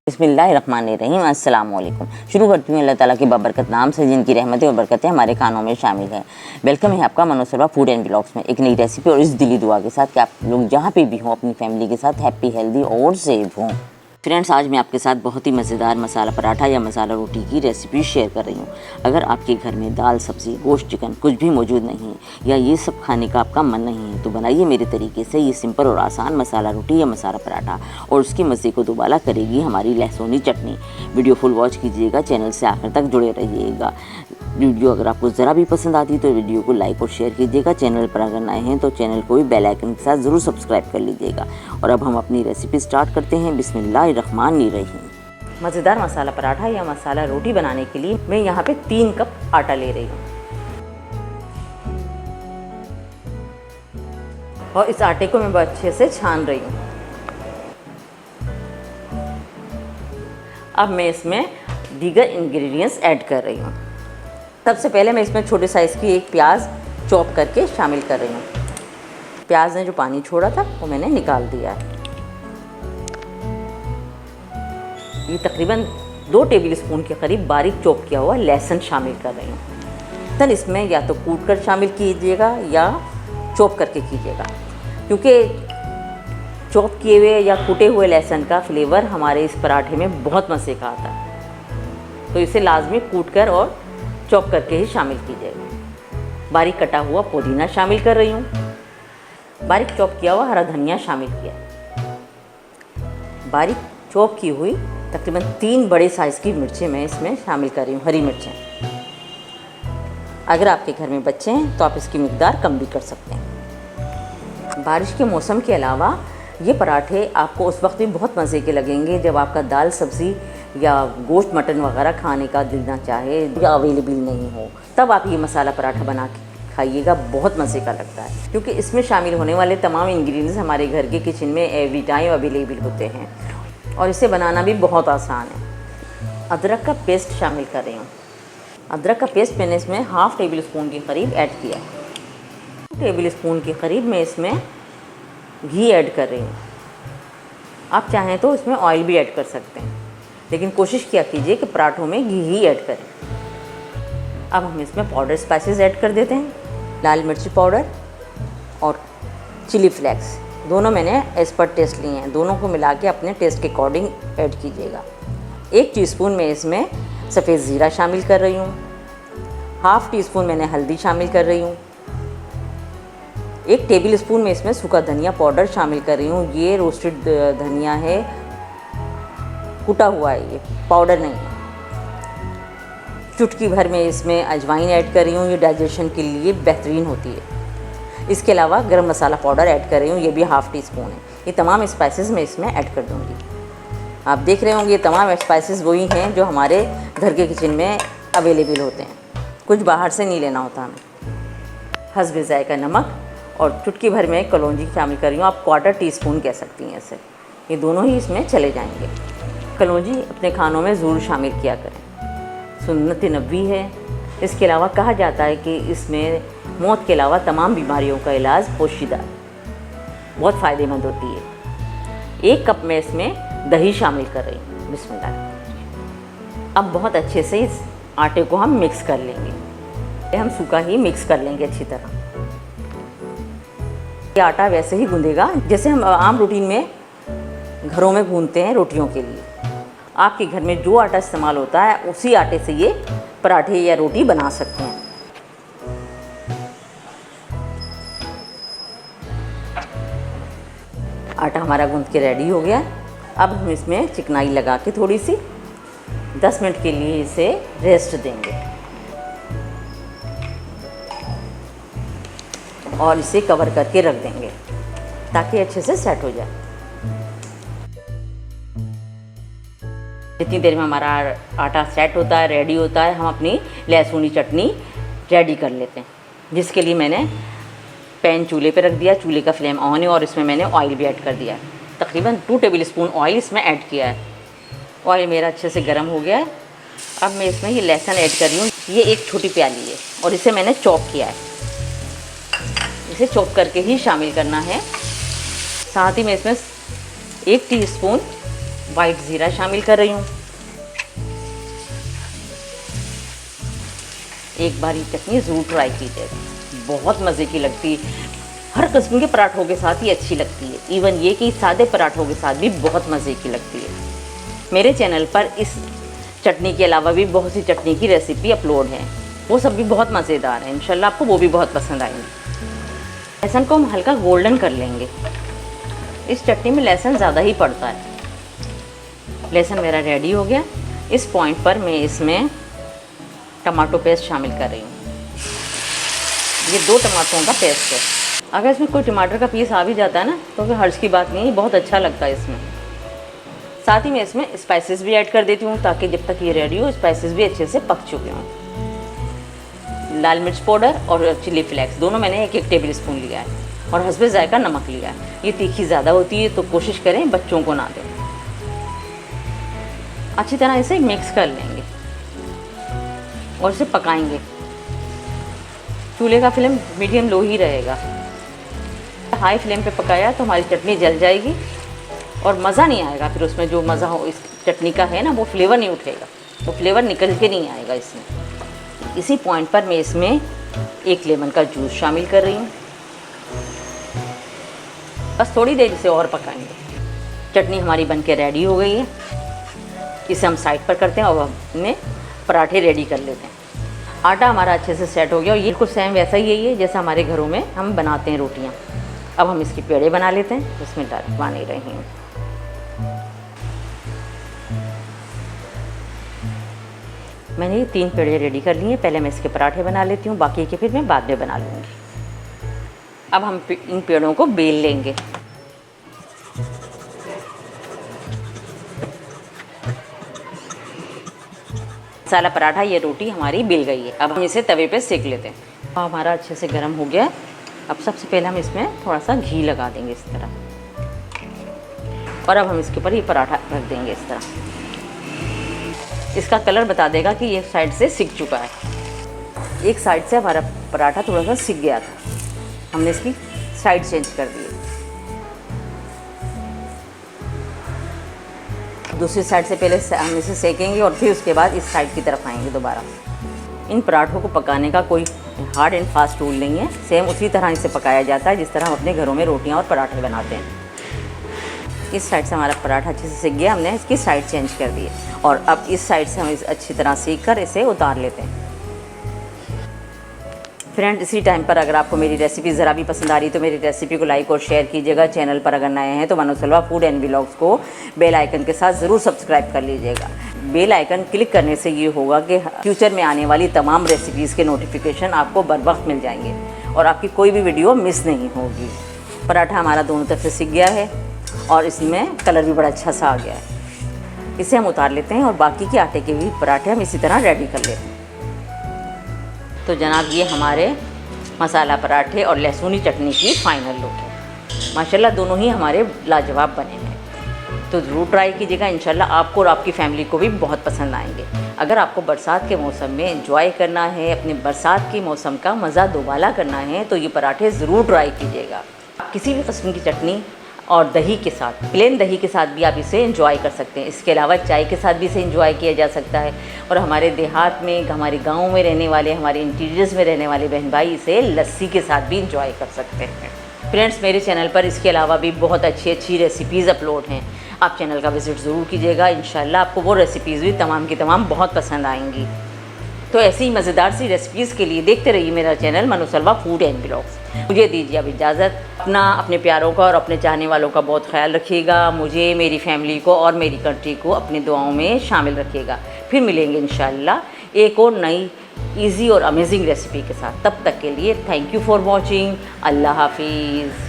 बिस्मिल्लाहिर्रहमानिर्रहीम। अस्सलाम वालेकुम। शुरू करती हूँ अल्लाह ताला के बाबरकत नाम से, जिनकी रहमतें और बरकतें हमारे खानों में शामिल हैं। वेलकम है आपका मनोसरवा फूड एंड ब्लॉग्स में एक नई रेसिपी और इस दिली दुआ के साथ कि आप लोग जहाँ पे भी हों अपनी फैमिली के साथ हैप्पी, हेल्दी और सेफ हों। फ्रेंड्स, आज मैं आपके साथ बहुत ही मज़ेदार मसाला पराठा या मसाला रोटी की रेसिपी शेयर कर रही हूँ। अगर आपके घर में दाल, सब्ज़ी, गोश्त, चिकन कुछ भी मौजूद नहीं है या ये सब खाने का आपका मन नहीं है तो बनाइए मेरे तरीके से ये सिंपल और आसान मसाला रोटी या मसाला पराठा, और उसके मज़े को दोबारा करेगी हमारी लहसुनी चटनी। वीडियो फुल वॉच कीजिएगा, चैनल से आखिर तक जुड़े रहिएगा। वीडियो अगर आपको ज़रा भी पसंद आती तो वीडियो को लाइक और शेयर कीजिएगा। चैनल पर अगर नए हैं तो चैनल को भी बेल आइकन के साथ ज़रूर सब्सक्राइब कर लीजिएगा। और अब हम अपनी रेसिपी स्टार्ट करते हैं। बिस्मिल्लाहिर्रहमानिर्रहीम। मज़ेदार मसाला पराठा या मसाला रोटी बनाने के लिए मैं यहाँ पे 3 कप आटा ले रही हूँ और इस आटे को मैं बहुत अच्छे से छान रही हूँ। अब मैं इसमें दीगर इंग्रेडिएंट्स ऐड कर रही हूँ। सबसे पहले मैं इसमें छोटे साइज़ की एक प्याज चॉप करके शामिल कर रही हूँ। प्याज ने जो पानी छोड़ा था वो मैंने निकाल दिया है। ये तकरीबन 2 टेबलस्पून के करीब बारीक चॉप किया हुआ लहसुन शामिल कर रही हूँ। लहसुन इसमें या तो कूट कर शामिल कीजिएगा या चॉप करके कीजिएगा, क्योंकि चॉप किए हुए या कूटे हुए लहसुन का फ्लेवर हमारे इस पराठे में बहुत मज़े का आता है। तो इसे लाजमी कूट कर और चॉप करके ही शामिल कीजिएगा। बारीक कटा हुआ पुदीना शामिल कर रही हूँ। बारीक चॉप किया हुआ हरा धनिया शामिल किया। बारीक चॉप की हुई तकरीबन 3 बड़े साइज़ की मिर्चें मैं इसमें शामिल कर रही हूँ, हरी मिर्चें। अगर आपके घर में बच्चे हैं तो आप इसकी मिकदार कम भी कर सकते हैं। बारिश के मौसम के अलावा ये पराठे आपको उस वक्त भी बहुत मज़े के लगेंगे जब आपका दाल, सब्ज़ी या गोश्त, मटन वगैरह खाने का दिल ना चाहे या अवेलेबल नहीं हो, तब आप ये मसाला पराठा बना के खाइएगा। बहुत मज़े का लगता है, क्योंकि इसमें शामिल होने वाले तमाम इंग्रेडिएंट्स हमारे घर के किचन में एवरी टाइम अवेलेबल होते हैं और इसे बनाना भी बहुत आसान है। अदरक का पेस्ट शामिल कर रही हूँ। अदरक का पेस्ट मैंने इसमें हाफ़ टेबल स्पून के करीब ऐड किया। टेबल स्पून के करीब मैं इसमें घी ऐड कर रही हूँ। आप चाहें तो इसमें ऑयल भी ऐड कर सकते हैं, लेकिन कोशिश किया कीजिए कि पराठों में घी ही ऐड करें। अब हम इसमें पाउडर स्पाइसेस ऐड कर देते हैं। लाल मिर्ची पाउडर और चिली फ्लेक्स दोनों मैंने एज पर टेस्ट लिए हैं। दोनों को मिला के अपने टेस्ट के अकॉर्डिंग ऐड कीजिएगा। 1 टीस्पून में इसमें सफ़ेद ज़ीरा शामिल कर रही हूँ। हाफ़ टी स्पून मैंने हल्दी शामिल कर रही हूँ। 1 टेबल स्पून में इसमें सूखा धनिया पाउडर शामिल कर रही हूँ। ये रोस्टेड धनिया है, कुटा हुआ है, ये पाउडर नहीं है। चुटकी भर में इसमें अजवाइन ऐड कर रही हूँ। ये डाइजेशन के लिए बेहतरीन होती है। इसके अलावा गरम मसाला पाउडर ऐड कर रही हूँ, ये भी हाफ़ टी स्पून है। ये तमाम स्पाइसेस मैं इसमें ऐड कर दूँगी। आप देख रहे होंगे ये तमाम स्पाइसेस वही हैं जो हमारे घर के किचन में अवेलेबल होते हैं, कुछ बाहर से नहीं लेना होता हमें। हस्बे ज़ायका नमक और चुटकी भर में कलौंजी शामिल कर रही हूँ। आप 1/4 टीस्पून कह सकती हैं इसे। ये दोनों ही इसमें चले जाएंगे। कलौंजी अपने खानों में ज़रूर शामिल किया करें, सुन्नत नबवी है। इसके अलावा कहा जाता है कि इसमें मौत के अलावा तमाम बीमारियों का इलाज पोशीदा बहुत फ़ायदेमंद होती है। 1 कप में इसमें दही शामिल कर रही हूँ। बिस्मिल्लाह। अब बहुत अच्छे से इस आटे को हम मिक्स कर लेंगे। हम सूखा ही मिक्स कर लेंगे अच्छी तरह। ये आटा वैसे ही गूंदेगा जैसे हम आम रूटीन में घरों में गूंदते हैं रोटियों के लिए। आपके घर में जो आटा इस्तेमाल होता है उसी आटे से ये पराठे या रोटी बना सकते हैं। आटा हमारा गूंद के रेडी हो गया। अब हम इसमें चिकनाई लगा के थोड़ी सी 10 मिनट के लिए इसे रेस्ट देंगे और इसे कवर करके रख देंगे ताकि अच्छे से सेट हो जाए। जितनी देर में हमारा आटा सेट होता है, रेडी होता है, हम अपनी लहसुनी चटनी रेडी कर लेते हैं, जिसके लिए मैंने पैन चूल्हे पे रख दिया। चूल्हे का फ्लेम ऑन है और इसमें मैंने ऑयल भी ऐड कर दिया। तकरीबन 2 टेबल स्पून ऑयल इसमें ऐड किया है। ऑयल मेरा अच्छे से गर्म हो गया है। अब मैं इसमें ये लहसुन ऐड कर रही हूँ। ये 1 छोटी प्याली है और इसे मैंने चॉप किया है। इसे चॉप करके ही शामिल करना है। साथ ही मैं इसमें 1 टीस्पून वाइट ज़ीरा शामिल कर रही हूँ। एक बार ये चटनी ज़रूर ट्राई कीजिएगा, बहुत मज़े की लगती है। हर किस्म के पराठों के साथ ही अच्छी लगती है, इवन ये कि सादे पराठों के साथ भी बहुत मज़े की लगती है। मेरे चैनल पर इस चटनी के अलावा भी बहुत सी चटनी की रेसिपी अपलोड हैं, वो सब भी बहुत मज़ेदार हैं। इंशाल्लाह आपको वो भी बहुत पसंद आएंगी। लहसुन को हम हल्का गोल्डन कर लेंगे। इस चटनी में लहसुन ज़्यादा ही पड़ता है। लहसुन मेरा रेडी हो गया। इस पॉइंट पर मैं इसमें टमाटो पेस्ट शामिल कर रही हूँ। ये 2 टमाटरों का पेस्ट है। अगर इसमें कोई टमाटर का पीस आ भी जाता है ना तो फिर हर्ज की बात नहीं है, बहुत अच्छा लगता है इसमें। साथ ही मैं इसमें स्पाइसेस भी ऐड कर देती हूँ ताकि जब तक ये रेडी हो स्पाइसेस भी अच्छे से पक चुके हों। लाल मिर्च पाउडर और चिली फ्लेक्स दोनों मैंने 1-1 टेबल स्पून लिया है और हस्बे ज़ायका नमक लिया है। ये तीखी ज़्यादा होती है तो कोशिश करें बच्चों को ना दें। अच्छी तरह इसे मिक्स कर लेंगे और इसे पकाएंगे। चूल्हे का फ्लेम मीडियम लो ही रहेगा। हाई फ्लेम पे पकाया तो हमारी चटनी जल जाएगी और मज़ा नहीं आएगा। फिर उसमें जो मज़ा हो इस चटनी का है ना, वो फ्लेवर नहीं उठेगा, वो फ्लेवर निकल के नहीं आएगा इसमें। इसी पॉइंट पर मैं इसमें 1 लेमन का जूस शामिल कर रही हूँ। बस थोड़ी देर इसे और पकाएंगे। चटनी हमारी बनके रेडी हो गई है। इसे हम साइड पर करते हैं और अपने पराठे रेडी कर लेते हैं। आटा हमारा अच्छे से सेट हो गया और ये कुछ सेम वैसा ही है जैसा हमारे घरों में हम बनाते हैं रोटियाँ। अब हम इसके पेड़े बना लेते हैं, इसमें डलवा नहीं रही हूँ। मैंने ये 3 पेड़े रेडी कर लिए हैं। पहले मैं इसके पराठे बना लेती हूँ, बाकी के फिर मैं बाद में बना लूँगी। अब हम इन पेड़ों को बेल लेंगे। मसाला पराठा ये रोटी हमारी बेल गई है। अब हम इसे तवे पे सेक लेते हैं। हमारा अच्छे से गर्म हो गया है। अब सबसे पहले हम इसमें थोड़ा सा घी लगा देंगे इस तरह, और अब हम इसके ऊपर ये पराठा रख देंगे इस तरह। इसका कलर बता देगा कि ये साइड से सिक चुका है। एक साइड से हमारा पराठा थोड़ा सा सिक गया था, हमने इसकी साइड चेंज कर दी। दूसरी साइड से पहले हम इसे सेकेंगे और फिर उसके बाद इस साइड की तरफ आएंगे दोबारा। इन पराठों को पकाने का कोई हार्ड एंड फास्ट रूल नहीं है, सेम उसी तरह इसे पकाया जाता है जिस तरह हम अपने घरों में रोटियां और पराठे बनाते हैं। इस साइड से हमारा पराठा अच्छे से सिक गया, हमने इसकी साइड चेंज कर दी है और अब इस साइड से हम इसे अच्छी तरह सेक कर इसे उतार लेते हैं। फ्रेंड, इसी टाइम पर अगर आपको मेरी रेसिपी ज़रा भी पसंद आ रही तो मेरी रेसिपी को लाइक और शेयर कीजिएगा। चैनल पर अगर नए हैं तो मनोसलवा फूड एंड व्लॉग्स को बेल आइकन के साथ ज़रूर सब्सक्राइब कर लीजिएगा। बेल आइकन क्लिक करने से ये होगा कि फ्यूचर में आने वाली तमाम रेसिपीज़ के नोटिफिकेशन आपको बर वक्त मिल जाएंगे और आपकी कोई भी वीडियो मिस नहीं होगी। पराठा हमारा दोनों तरफ से सिक गया है और इसमें कलर भी बड़ा अच्छा सा आ गया है। इसे हम उतार लेते हैं और बाकी के आटे के भी पराठे हम इसी तरह रेडी कर लेते हैं। तो जनाब, ये हमारे मसाला पराठे और लहसुनी चटनी की फ़ाइनल लुक है। माशाल्लाह दोनों ही हमारे लाजवाब बने हैं, तो ज़रूर ट्राई कीजिएगा। इंशाल्लाह आपको और आपकी फैमिली को भी बहुत पसंद आएंगे। अगर आपको बरसात के मौसम में एंजॉय करना है, अपने बरसात के मौसम का मज़ा दोबाला करना है, तो ये पराठे ज़रूर ट्राई कीजिएगा। किसी भी किस्म की चटनी और दही के साथ, प्लेन दही के साथ भी आप इसे एंजॉय कर सकते हैं। इसके अलावा चाय के साथ भी इसे एंजॉय किया जा सकता है। और हमारे देहात में, हमारे गांव में रहने वाले, हमारे इंटीरियर्स में रहने वाले बहन भाई इसे लस्सी के साथ भी एंजॉय कर सकते हैं। फ्रेंड्स, मेरे चैनल पर इसके अलावा भी बहुत अच्छी अच्छी रेसिपीज़ अपलोड हैं। आप चैनल का विज़िट ज़रूर कीजिएगा। इंशाल्लाह आपको वो रेसिपीज़ भी तमाम की तमाम बहुत पसंद आएंगी। तो ऐसी ही मज़ेदार सी रेसिपीज़ के लिए देखते रहिए मेरा चैनल मनोसलवा फूड एंड व्लॉग्स। मुझे दीजिए अब इजाज़त। अपने प्यारों का और अपने चाहने वालों का बहुत ख्याल रखिएगा। मुझे, मेरी फैमिली को और मेरी कंट्री को अपनी दुआओं में शामिल रखिएगा। फिर मिलेंगे इंशाल्लाह एक और नई ईजी और अमेजिंग रेसिपी के साथ। तब तक के लिए थैंक यू फॉर वॉचिंग। अल्लाह हाफिज़।